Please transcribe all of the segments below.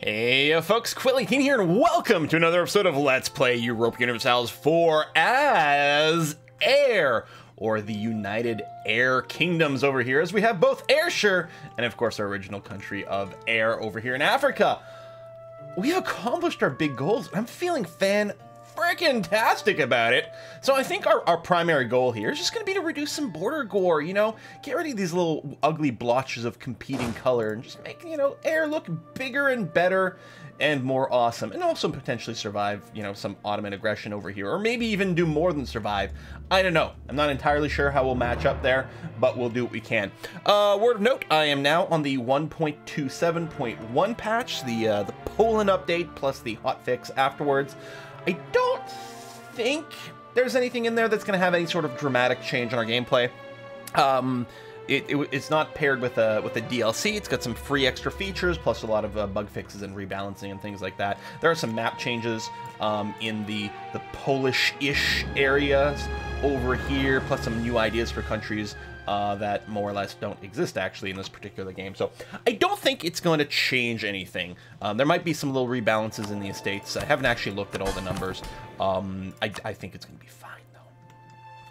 Hey folks, Quilly18 here, and welcome to another episode of Let's Play Europa Universalis for as Air, or the United Air Kingdoms over here, as we have both Ayrshire and of course our original country of Air over here in Africa. We have accomplished our big goals. I'm feeling fan-frickin-tastic about it. So I think our primary goal here is just going to be to reduce some border gore, you know? Get rid of these little ugly blotches of competing color and just make, you know, Air look bigger and better and more awesome. And also potentially survive, you know, some Ottoman aggression over here. Or maybe even do more than survive. I don't know. I'm not entirely sure how we'll match up there, but we'll do what we can. Word of note, I am now on the 1.27.1 patch, the Poland update plus the hotfix afterwards. I don't think there's anything in there that's going to have any sort of dramatic change in our gameplay. It's not paired with a DLC. It's got some free extra features, plus a lot of bug fixes and rebalancing and things like that. There are some map changes in the Polish-ish areas over here, plus some new ideas for countries that more or less don't exist actually in this particular game. So I don't think it's going to change anything. There might be some little rebalances in the estates. I haven't actually looked at all the numbers. I think it's going to be fine.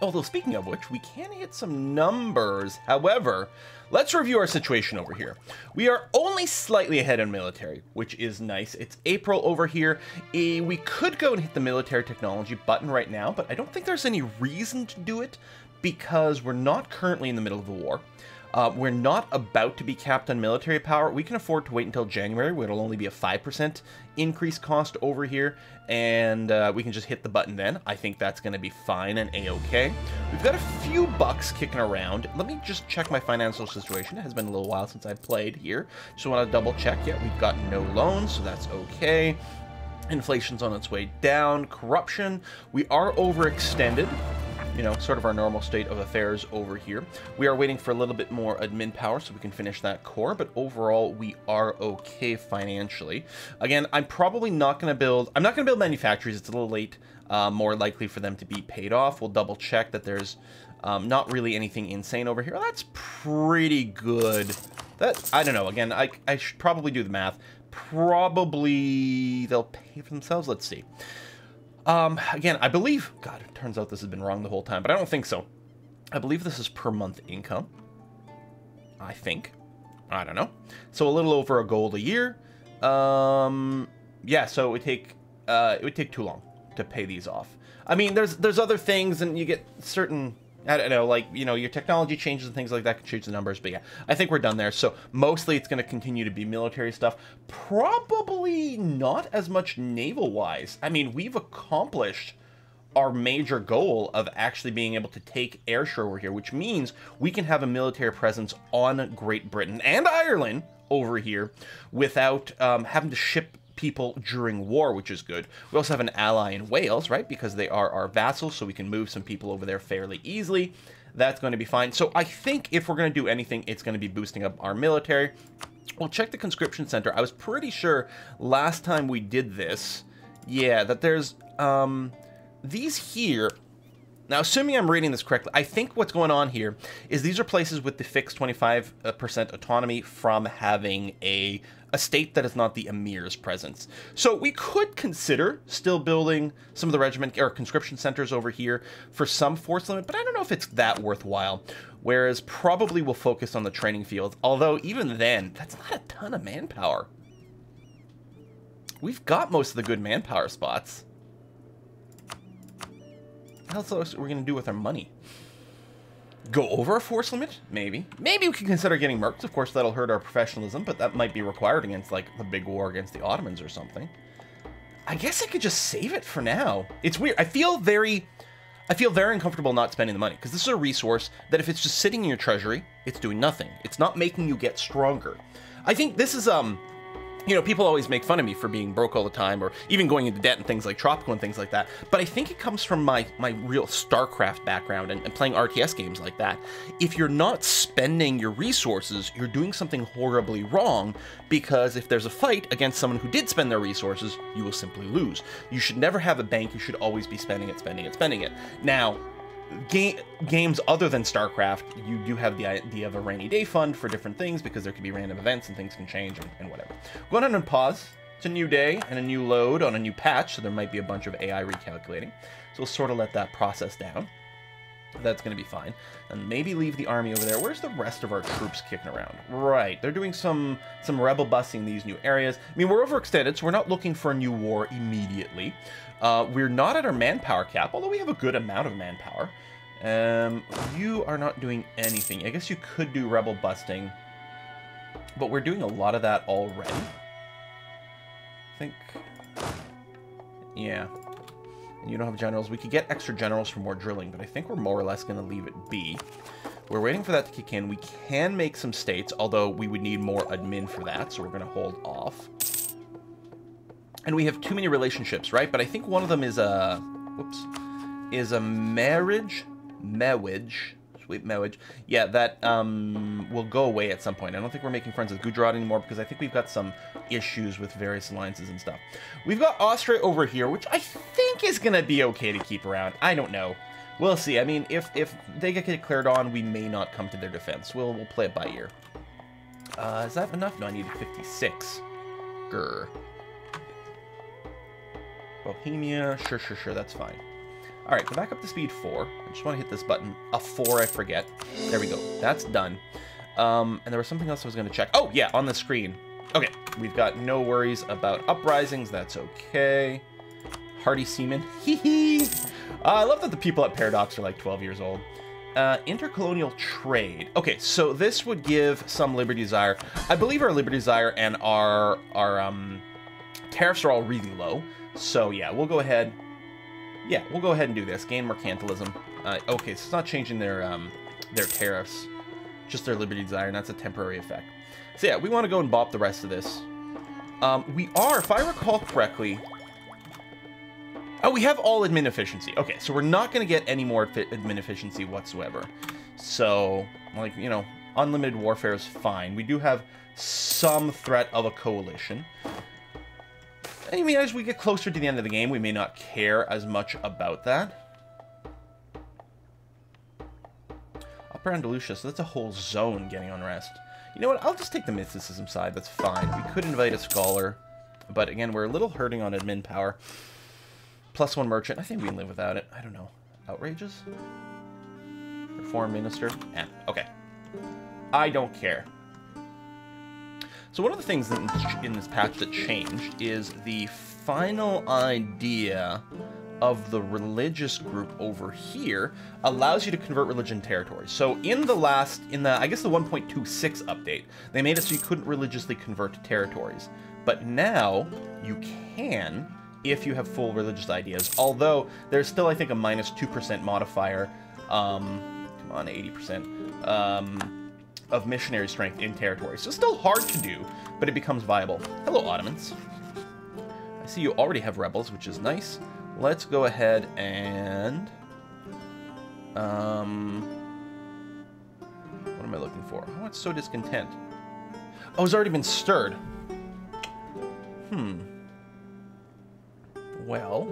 Although, speaking of which, we can hit some numbers. However, let's review our situation over here. We are only slightly ahead in military, which is nice. It's April over here. We could go and hit the military technology button right now, but I don't think there's any reason to do it because we're not currently in the middle of a war. We're not about to be capped on military power. We can afford to wait until January, where it'll only be a 5% increase cost over here, and we can just hit the button then. I think that's going to be fine and a-okay. We've got a few bucks kicking around. Let me just check my financial situation. It has been a little while since I've played here. Just want to double check. Yeah, we've got no loans, so that's okay. Inflation's on its way down. Corruption. We are overextended. You know, sort of our normal state of affairs over here. We are waiting for a little bit more admin power so we can finish that core, but overall we are okay financially. Again, I'm probably not going to build, I'm not going to build manufactories. It's a little late, more likely for them to be paid off. We'll double check that there's not really anything insane over here. That's pretty good. That, I don't know, again, I should probably do the math. Probably they'll pay for themselves. Let's see. Again, I believe, God, it turns out this has been wrong the whole time, but I don't think so. I believe this is per month income. I think. I don't know. So a little over a gold a year. Yeah, so it would take too long to pay these off. I mean, there's other things, and you get certain, I don't know, like, you know, your technology changes and things like that can change the numbers, but yeah, I think we're done there. So mostly it's going to continue to be military stuff. Probably not as much naval-wise. I mean, we've accomplished our major goal of actually being able to take Ayrshire over here, which means we can have a military presence on Great Britain and Ireland over here without having to ship people during war, which is good. We also have an ally in Wales, right? Because they are our vassals, so we can move some people over there fairly easily. That's going to be fine. So I think if we're going to do anything, it's going to be boosting up our military. We'll check the conscription center. I was pretty sure last time we did this, yeah, that there's these here. Now, assuming I'm reading this correctly, I think what's going on here is these are places with the fixed 25% autonomy from having a state that is not the emir's presence. So we could consider still building some of the regiment or conscription centers over here for some force limit, but I don't know if it's that worthwhile. Whereas probably we'll focus on the training fields, although even then, that's not a ton of manpower. We've got most of the good manpower spots. What else are we going to do with our money? Go over a force limit? Maybe. Maybe we can consider getting mercs. Of course, that'll hurt our professionalism, but that might be required against, like, the big war against the Ottomans or something. I guess I could just save it for now. It's weird. I feel very uncomfortable not spending the money, because this is a resource that if it's just sitting in your treasury, it's doing nothing. It's not making you get stronger. I think this is, you know, people always make fun of me for being broke all the time, or even going into debt and things like Tropical and things like that. But I think it comes from my real StarCraft background and playing RTS games like that. If you're not spending your resources, you're doing something horribly wrong, because if there's a fight against someone who did spend their resources, you will simply lose. You should never have a bank. You should always be spending it, spending it, spending it. Now, games other than StarCraft, you do have the idea of a rainy day fund for different things, because there could be random events and things can change and whatever. Go ahead and pause It's a new day and a new load on a new patch, so there might be a bunch of AI recalculating. So we'll sort of let that process down. That's going to be fine. And maybe leave the army over there. Where's the rest of our troops kicking around? Right, they're doing some rebel busting these new areas. I mean, we're overextended, so we're not looking for a new war immediately. We're not at our manpower cap, although we have a good amount of manpower. You are not doing anything. I guess you could do rebel busting, but we're doing a lot of that already. I think... yeah. You don't have generals. We could get extra generals for more drilling, but I think we're more or less going to leave it be. We're waiting for that to kick in. We can make some states, although we would need more admin for that, so we're going to hold off. And we have too many relationships, right? But I think one of them is a... whoops. Is a marriage. Sweet marriage. Yeah, that will go away at some point. I don't think we're making friends with Gujarat anymore because I think we've got some issues with various alliances and stuff. We've got Austria over here, which I think is going to be okay to keep around. I don't know. We'll see. I mean, if they get declared on, we may not come to their defense. We'll play it by ear. Is that enough? No, I needed 56. Grr. Bohemia. Sure, that's fine. All right, go back up to speed 4. I just want to hit this button. A 4, I forget. There we go. That's done. And there was something else I was going to check. Oh, yeah, on the screen. Okay, we've got no worries about uprisings. That's okay. Hardy Seaman. Hee. I love that the people at Paradox are like 12 years old. Intercolonial trade. Okay, so this would give some Liberty Desire. I believe our Liberty Desire and our tariffs are all really low. So, yeah, we'll go ahead... yeah, we'll go ahead and do this. Gain mercantilism. Okay, so it's not changing their tariffs, just their Liberty Desire, and that's a temporary effect. So yeah, we want to go and bop the rest of this. We are, if I recall correctly... oh, we have all admin efficiency. Okay, so we're not going to get any more admin efficiency whatsoever. So, like, you know, unlimited warfare is fine. We do have some threat of a coalition. I mean, as we get closer to the end of the game, we may not care as much about that. Upper Andalusia, so that's a whole zone getting unrest. You know what? I'll just take the mysticism side. That's fine. We could invite a scholar. But again, we're a little hurting on admin power. +1 merchant. I think we can live without it. I don't know. Outrages? Or foreign minister? Eh, okay. I don't care. So one of the things in this patch that changed is the final idea of the religious group over here allows you to convert religion territories. So in the I guess the 1.26 update, they made it so you couldn't religiously convert territories. But now you can if you have full religious ideas. Although there's still, I think, a -2% modifier. Come on, 80%. Of missionary strength in territory. So still hard to do, but it becomes viable. Hello, Ottomans. I see you already have rebels, which is nice. Let's go ahead and... what am I looking for? Oh, it's so discontent. Oh, it's already been stirred. Well...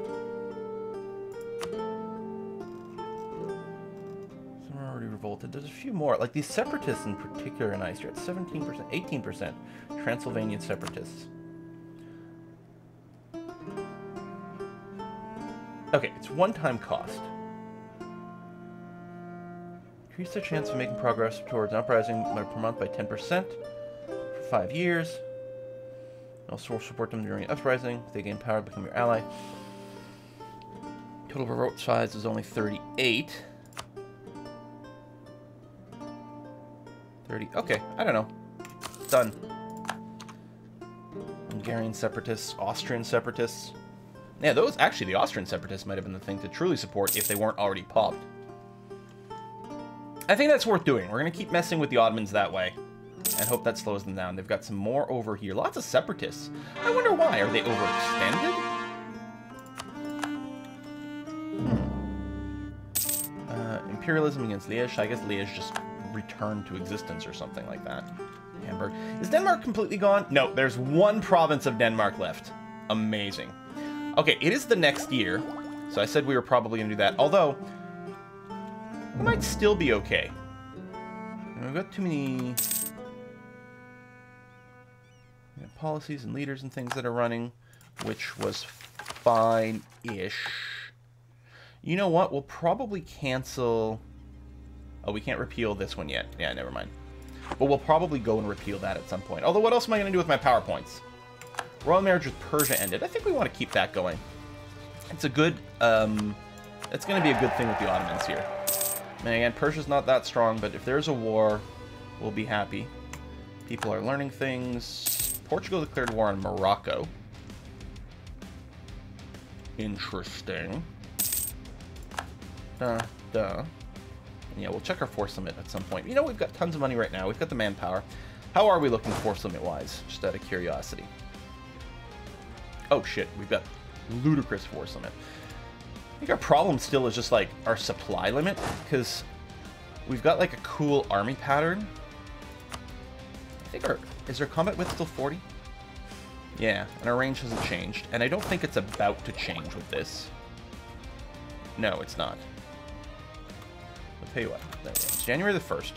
revolted. There's a few more. Like these separatists in particular are nice. You're at 17%, 18%. Transylvanian separatists. Okay, it's one-time cost. Increase the chance of making progress towards an uprising per month by 10% for 5 years. Also support them during an uprising. If they gain power, become your ally. Total revolt size is only 38. 30. Okay, I don't know. Done. Hungarian separatists, Austrian separatists. Yeah, those, actually, the Austrian separatists might have been the thing to truly support if they weren't already popped. I think that's worth doing. We're going to keep messing with the Ottomans that way and hope that slows them down. They've got some more over here. Lots of separatists. I wonder why. Are they overextended? Imperialism against Liège. I guess Liège just returned to existence or something like that. Hamburg. Is Denmark completely gone? No, there's one province of Denmark left. Amazing. Okay, it is the next year, so I said we were probably going to do that, although we might still be okay. We've got too many... policies and leaders and things that are running, which was fine-ish. You know what? We'll probably cancel... Oh, we can't repeal this one yet. Yeah, never mind. But we'll probably go and repeal that at some point. Although, what else am I going to do with my PowerPoints? Royal marriage with Persia ended. I think we want to keep that going. It's a good... it's going to be a good thing with the Ottomans here. And again, Persia's not that strong, but if there's a war, we'll be happy. People are learning things. Portugal declared war on Morocco. Interesting. Duh. Yeah, we'll check our force limit at some point. You know, we've got tons of money right now. We've got the manpower. How are we looking force limit-wise? Just out of curiosity. Oh, shit. We've got ludicrous force limit. I think our problem still is just, like, our supply limit, because we've got, like, a cool army pattern. I think our... Is our combat width still 40? Yeah, and our range hasn't changed. And I don't think it's about to change with this. No, it's not. I'll tell you what. There we go. It's January the 1st.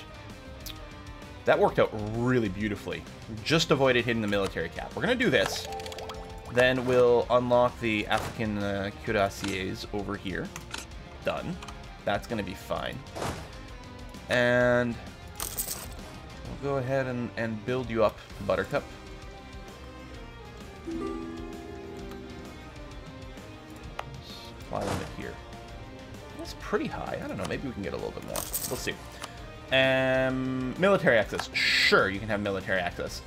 That worked out really beautifully. We just avoided hitting the military cap. We're going to do this. Then we'll unlock the African cuirassiers over here. Done. That's going to be fine. And we'll go ahead and build you up, Buttercup. Supply limit here. That's pretty high. I don't know. Maybe we can get a little bit more. We'll see. Military access. Sure, you can have military access.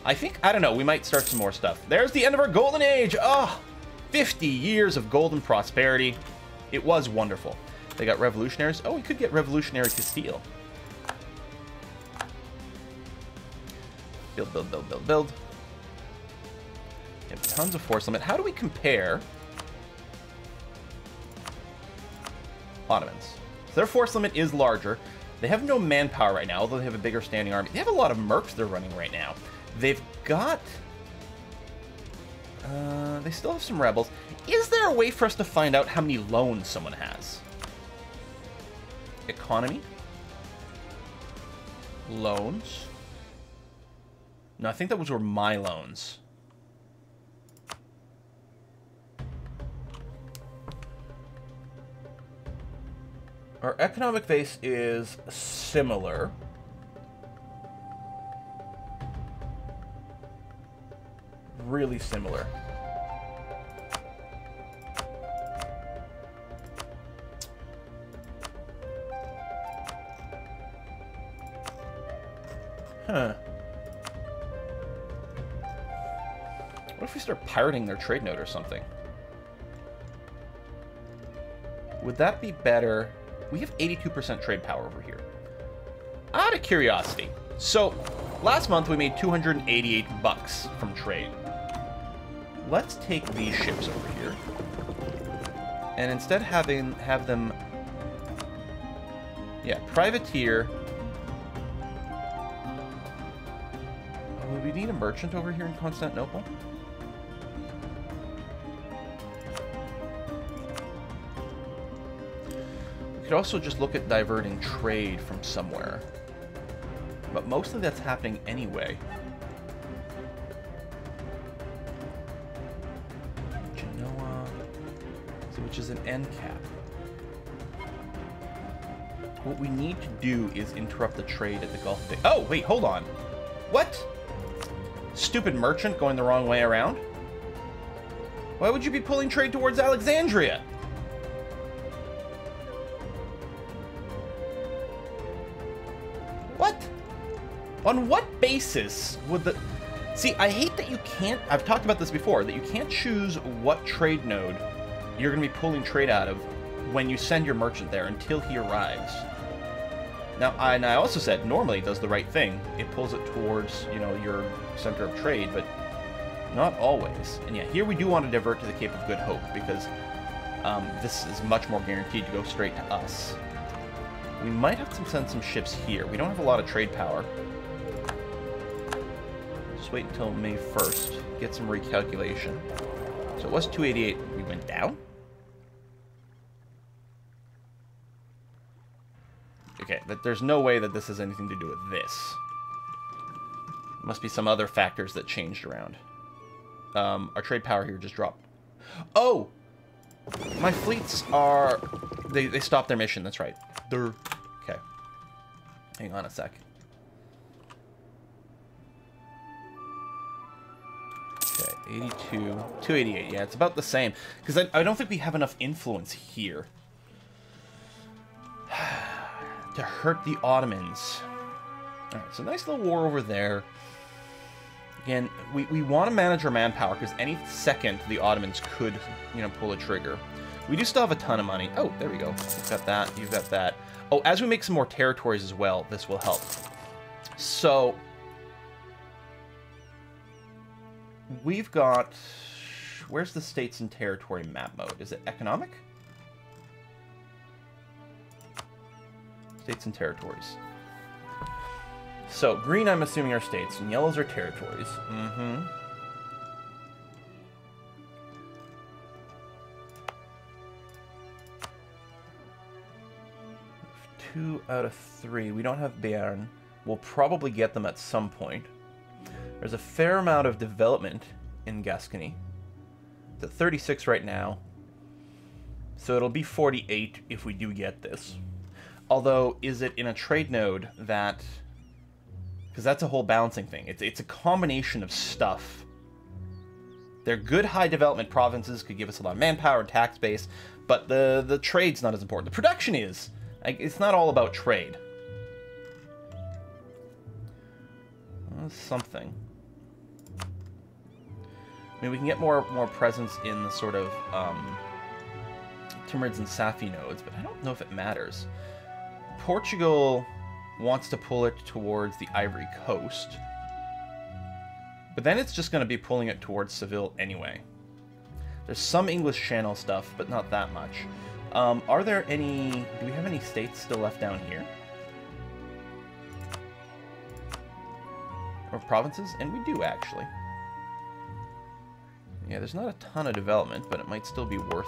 I think, I don't know, we might start some more stuff. There's the end of our golden age. Oh, 50 years of golden prosperity. It was wonderful. They got revolutionaries. Oh, we could get revolutionary Castile. Build. We have tons of force limit. How do we compare Ottomans? So their force limit is larger. They have no manpower right now, although they have a bigger standing army. They have a lot of mercs they're running right now. They've got... they still have some rebels. Is there a way for us to find out how many loans someone has? Economy? Loans? No, I think that was were my loans. Our economic base is similar. Really similar. Huh. What if we start pirating their trade note or something? Would that be better? We have 82% trade power over here. Out of curiosity. So, last month we made 288 bucks from trade. Let's take these ships over here. And instead have them... Yeah, privateer. Oh, would we need a merchant over here in Constantinople? We could also just look at diverting trade from somewhere. But mostly that's happening anyway. Genoa, which is an end cap. What we need to do is interrupt the trade at the Gulf of... Oh, wait, hold on. What? Stupid merchant going the wrong way around? Why would you be pulling trade towards Alexandria? What? On what basis would the... See, I hate that you can't... I've talked about this before, that you can't choose what trade node you're going to be pulling trade out of when you send your merchant there until he arrives. Now, I also said, normally it does the right thing. It pulls it towards, you know, your center of trade, but not always. And yeah, here we do want to divert to the Cape of Good Hope, because this is much more guaranteed to go straight to us. We might have to send some ships here. We don't have a lot of trade power. Just wait until May 1st. Get some recalculation. So it was 288. We went down? Okay, but there's no way that this has anything to do with this. Must be some other factors that changed around. Our trade power here just dropped. Oh! My fleets are... They stopped their mission, that's right. Okay. Hang on a sec. Okay, 82, 288. Yeah, it's about the same. Because I don't think we have enough influence here to hurt the Ottomans. Alright, so nice little war over there. Again, we want to manage our manpower, because any second the Ottomans could, you know, pull a trigger. We do still have a ton of money. Oh, there we go. You've got that. You've got that. Oh, as we make some more territories as well, this will help. So, we've got... Where's the states and territory map mode? Is it economic? States and territories. So, green, I'm assuming, are states, and yellows are territories. Mm-hmm. 2 out of 3. We don't have Béarn. We'll probably get them at some point. There's a fair amount of development in Gascony. It's at 36 right now. So it'll be 48 if we do get this. Although, is it in a trade node that... Because that's a whole balancing thing. It's a combination of stuff. They're good high development provinces, could give us a lot of manpower and tax base, but the trade's not as important. The production is. It's not all about trade. Well, something. I mean, we can get more presence in the sort of Timurids and Safi nodes, but I don't know if it matters. Portugal wants to pull it towards the Ivory Coast, but then it's just going to be pulling it towards Seville anyway. There's some English Channel stuff, but not that much. Are there any... Do we have any states still left down here? Or provinces? And we do, actually. Yeah, there's not a ton of development, but it might still be worth...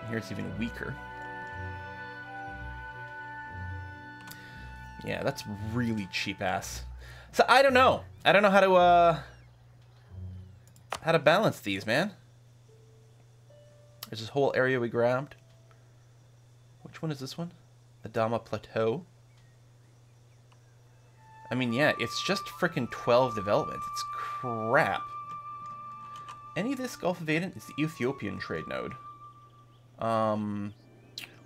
Here it's even weaker. Yeah, that's really cheap ass. So I don't know. I don't know how to balance these, man. There's this whole area we grabbed. Which one is this one? Adama Plateau. I mean, yeah, it's just frickin' 12 development. It's crap. Any of this Gulf of Aden is the Ethiopian trade node.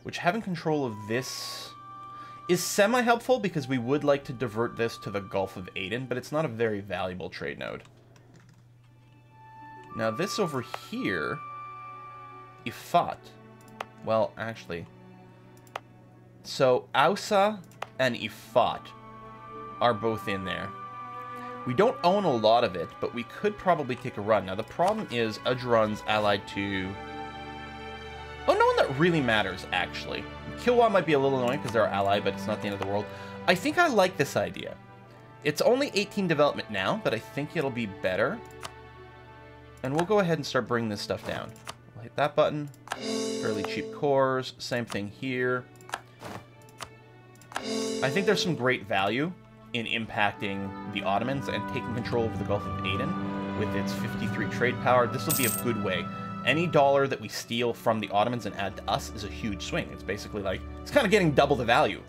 Which having control of this is semi-helpful because we would like to divert this to the Gulf of Aden, but it's not a very valuable trade node. Now this over here, Ifat, well, actually, so Ausa and Ifat are both in there. We don't own a lot of it, but we could probably take a run. Now the problem is Udrun's allied to... Oh, no one that really matters, actually. Kilwa might be a little annoying because they're our ally, but it's not the end of the world. I think I like this idea. It's only 18 development now, but I think it'll be better. And we'll go ahead and start bringing this stuff down. We'll hit that button. Fairly cheap cores. Same thing here. I think there's some great value in impacting the Ottomans and taking control of the Gulf of Aden with its 53 trade power. This will be a good way. Any dollar that we steal from the Ottomans and add to us is a huge swing. It's basically like, it's kind of getting double the value.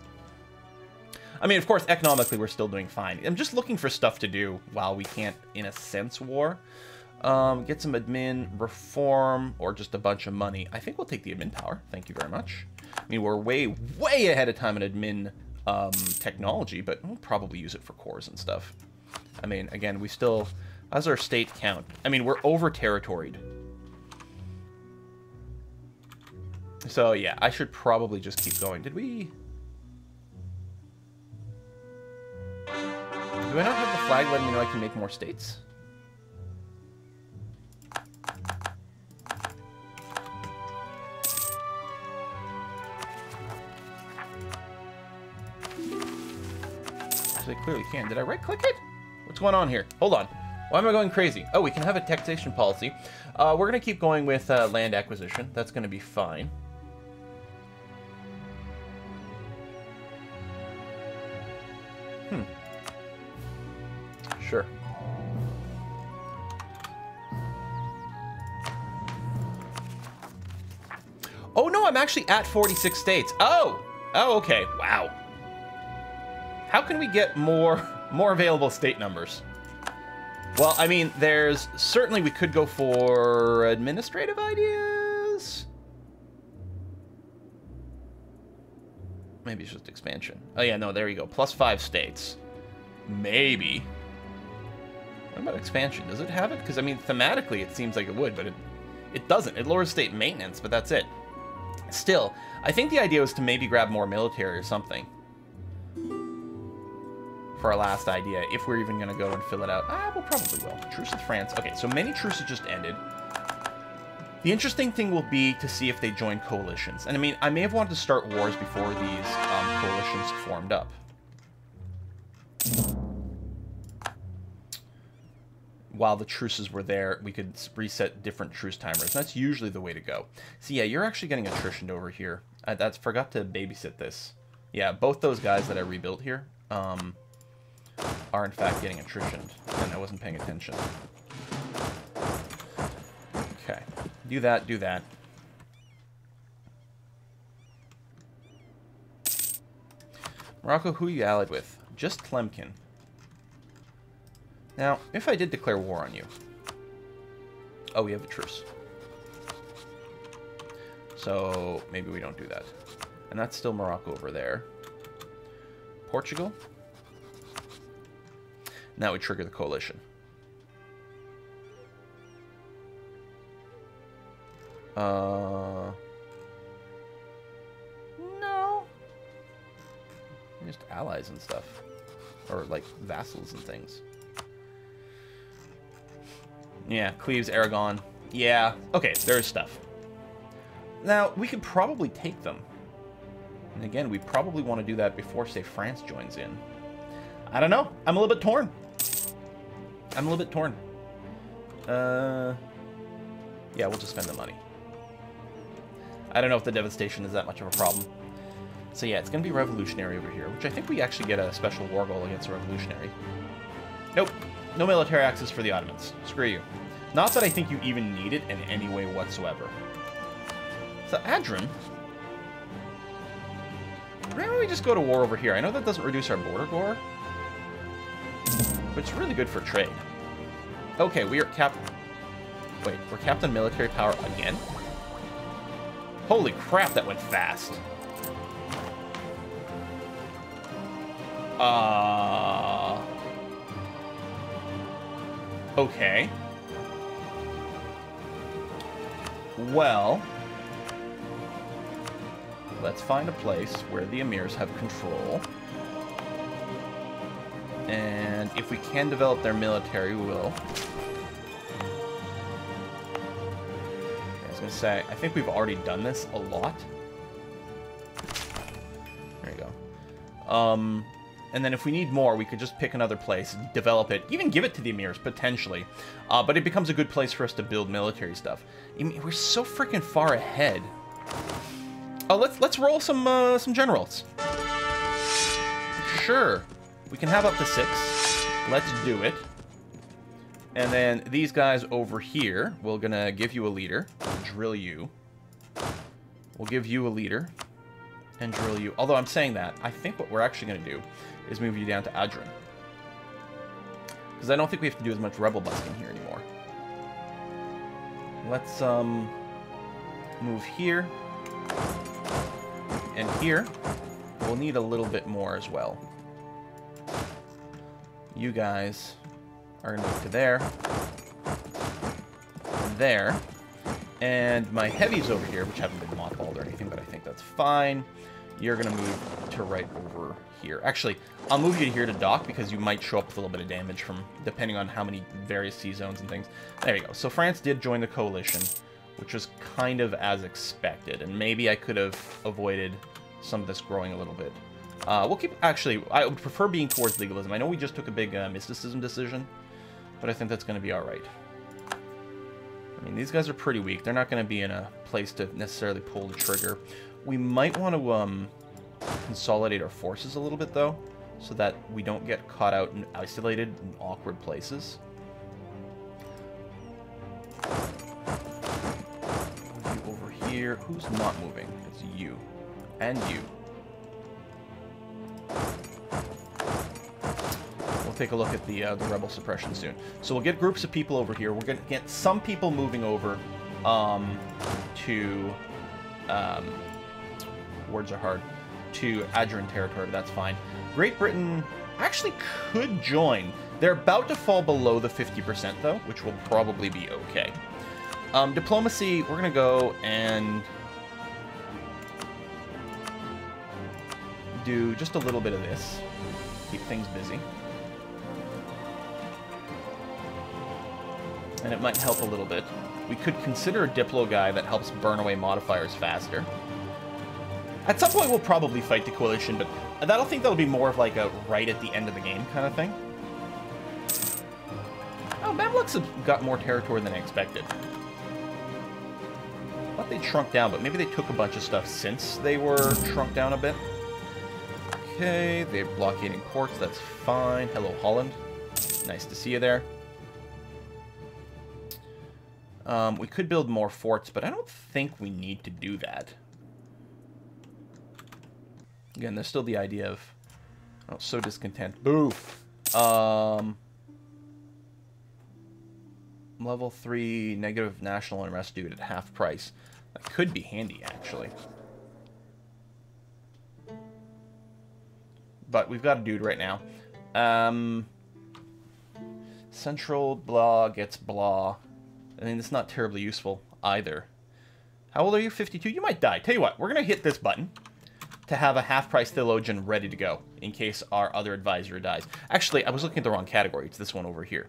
I mean, of course, economically, we're still doing fine. I'm just looking for stuff to do while we can't, in a sense, war. Get some admin, reform, or just a bunch of money. I think we'll take the admin power. Thank you very much. I mean, we're way, way ahead of time in admin technology, but we'll probably use it for cores and stuff. I mean, again, we still... How's our state count? I mean, we're over-territoried. So, yeah, I should probably just keep going. Did we... Do I not have the flag letting me know I can make more states? So I clearly can. Did I right-click it? What's going on here? Hold on. Why am I going crazy? Oh, we can have a taxation policy. We're going to keep going with land acquisition. That's going to be fine. Sure. Oh, no, I'm actually at 46 states. Oh! Oh, okay. Wow. How can we get more available state numbers? Well, I mean, there's... Certainly we could go for administrative ideas. Maybe it's just expansion. Oh, yeah, no, there you go. +5 states. Maybe. What about expansion? Does it have it? Because, I mean, thematically it seems like it would, but it doesn't. It lowers state maintenance, but that's it. Still, I think the idea was to maybe grab more military or something. For our last idea, if we're even going to go and fill it out. We'll probably will. Truce with France. Okay, so many truces just ended. The interesting thing will be to see if they join coalitions. And I mean, I may have wanted to start wars before these coalitions formed up. While the truces were there, we could reset different truce timers. That's usually the way to go. So yeah, you're actually getting attritioned over here. I forgot to babysit this. Yeah, both those guys that I rebuilt here are in fact getting attritioned, and I wasn't paying attention. Okay, do that, do that. Morocco, who are you allied with? Just Tlemcen. Now, if I did declare war on you... Oh, we have a truce. So, maybe we don't do that. And that's still Morocco over there. Portugal. Now we trigger the coalition. No. Just allies and stuff. Or, like, vassals and things. Yeah, Cleves, Aragon. Yeah, okay, there's stuff. Now, we could probably take them. And again, we probably want to do that before, say, France joins in. I don't know. I'm a little bit torn. I'm a little bit torn. Yeah, we'll just spend the money. I don't know if the devastation is that much of a problem. So yeah, it's going to be revolutionary over here, which I think we actually get a special war goal against a revolutionary. Nope. No military access for the Ottomans. Screw you. Not that I think you even need it in any way whatsoever. So, Adrian. Why don't we just go to war over here? I know that doesn't reduce our border gore, but it's really good for trade. Okay, we are Wait, we're capped on military power again? Holy crap, that went fast. Okay. Well, let's find a place where the emirs have control. And if we can develop their military, we will. I was going to say, I think we've already done this a lot. There you go. And then if we need more, we could just pick another place, develop it, even give it to the emirs, potentially. But it becomes a good place for us to build military stuff. I mean, we're so freaking far ahead. Oh, let's roll some generals. Sure. We can have up to 6. Let's do it. And then these guys over here, we're going to give you a leader. Drill you. We'll give you a leader. And drill you. Although I'm saying that, I think what we're actually going to do is move you down to Adrian. Because I don't think we have to do as much rebel busting here anymore. Let's move here. And here. We'll need a little bit more as well. You guys are going to move to there. And there. And my heavies over here, which haven't been mothballed or anything, but I think that's fine. You're going to move to right over here. Actually, I'll move you here to dock because you might show up with a little bit of damage from, depending on how many various sea zones and things. There you go. So France did join the coalition, which was kind of as expected. And maybe I could have avoided some of this growing a little bit. We'll keep, actually, I would prefer being towards legalism. I know we just took a big mysticism decision, but I think that's going to be all right. I mean, these guys are pretty weak. They're not going to be in a place to necessarily pull the trigger. We might want to consolidate our forces a little bit, though. so that we don't get caught out and isolated in awkward places. You over here. Who's not moving? It's you. And you. We'll take a look at the rebel suppression soon. So we'll get groups of people over here. We're going to get some people moving over to... words are hard. To Adjourn territory, that's fine. Great Britain actually could join. They're about to fall below the 50% though, which will probably be okay. Diplomacy, we're gonna go and do just a little bit of this. Keep things busy. And it might help a little bit. We could consider a Diplo guy that helps burn away modifiers faster. At some point, we'll probably fight the Coalition, but I don't think that'll be more of like a right at the end of the game kind of thing. Oh, Mamluks have got more territory than I expected. I thought they'd shrunk down, but maybe they took a bunch of stuff since they were shrunk down a bit. Okay, they're blockading ports, that's fine. Hello, Holland. Nice to see you there. We could build more forts, but I don't think we need to do that. Again, there's still the idea of... Oh, so discontent. Boof! Level 3 negative national unrest dude at half price. That could be handy, actually. But we've got a dude right now. Central blah gets blah. I mean, it's not terribly useful either. How old are you? 52? You might die. Tell you what, we're going to hit this button to have a half-price theologian ready to go in case our other advisor dies. Actually, I was looking at the wrong category. It's this one over here.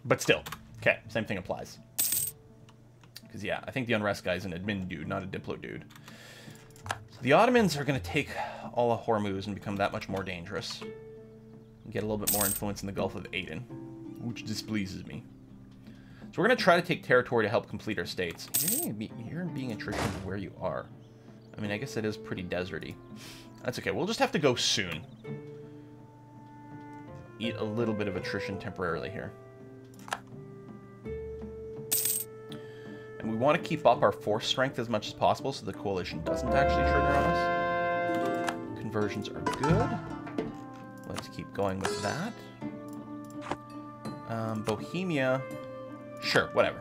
But still. Okay, same thing applies. Because, yeah, I think the unrest guy is an admin dude, not a Diplo dude. So the Ottomans are going to take all of Hormuz and become that much more dangerous. And get a little bit more influence in the Gulf of Aden, which displeases me. So we're going to try to take territory to help complete our states. You're being attrition to where you are. I mean, I guess it is pretty deserty. That's okay. We'll just have to go soon. Eat a little bit of attrition temporarily here. And we want to keep up our force strength as much as possible so the coalition doesn't actually trigger on us. Conversions are good. Let's keep going with that. Bohemia. Sure, whatever.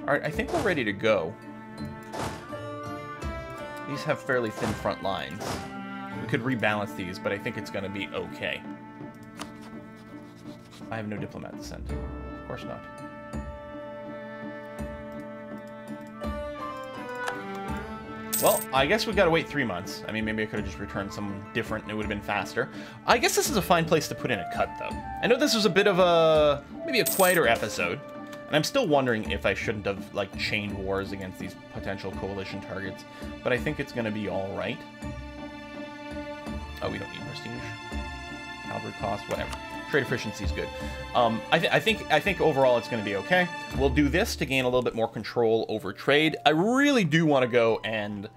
Alright, I think we're ready to go. These have fairly thin front lines. We could rebalance these, but I think it's going to be okay. I have no diplomat to send. Of course not. Well, I guess we got to wait 3 months. I mean, maybe I could have just returned someone different and it would have been faster. I guess this is a fine place to put in a cut, though. I know this was a bit of a... maybe a quieter episode. And I'm still wondering if I shouldn't have, like, chained wars against these potential coalition targets. But I think it's going to be all right. Oh, we don't need prestige. Cavalry cost, whatever. Trade efficiency is good. I think overall it's going to be okay. We'll do this to gain a little bit more control over trade. I really do want to go and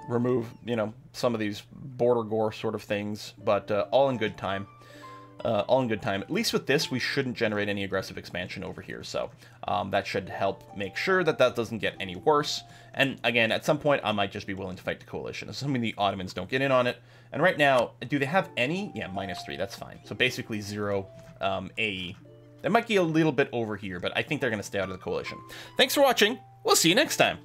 remove, you know, some of these border gore sort of things, but all in good time. All in good time. At least with this, we shouldn't generate any aggressive expansion over here, so that should help make sure that that doesn't get any worse. And again, at some point, I might just be willing to fight the coalition, assuming the Ottomans don't get in on it. And right now, do they have any? Yeah, -3, that's fine. So basically 0 AE. That might be a little bit over here, but I think they're going to stay out of the coalition. Thanks for watching. We'll see you next time.